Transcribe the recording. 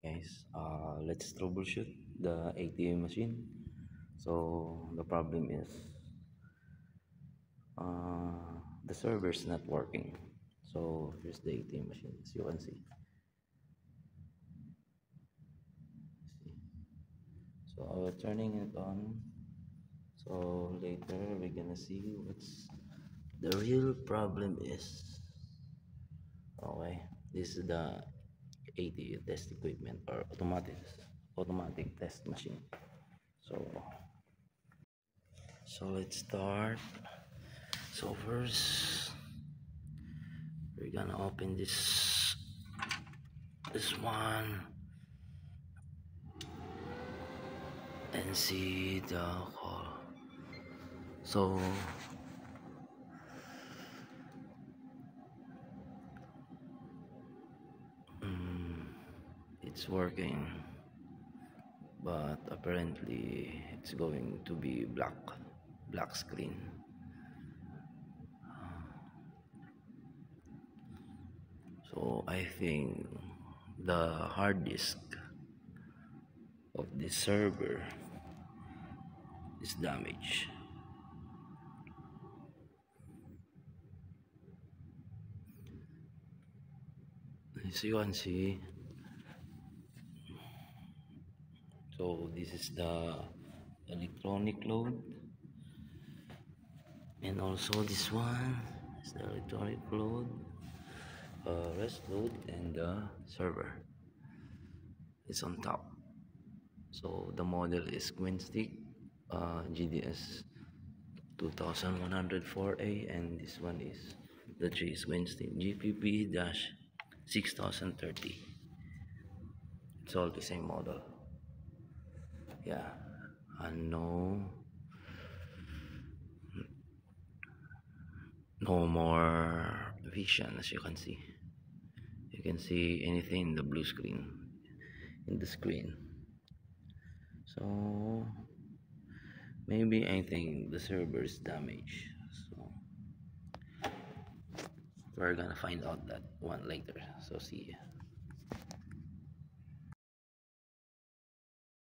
Guys, let's troubleshoot the ATM machine. So the problem is the server is not working. So here's the ATM machine, as you can see. So we're turning it on. So later we're gonna see what's the real problem is. Okay, this is the ATM test equipment or automatic test machine. So let's start. So first we're gonna open this one and see the call. So it's working, but apparently it's going to be black screen. So I think the hard disk of this server is damaged. As you can see, so this is the electronic load, and also this one is the electronic load, rest load, and the server is on top. So the model is QuinStick GDS 2104A, and this one is the Chase QuinStick GPP-6030. It's all the same model. Yeah, and no more vision. As you can see, you can see anything in the blue screen in the screen. So maybe I think the server is damaged. So we're gonna find out that one later. So see ya.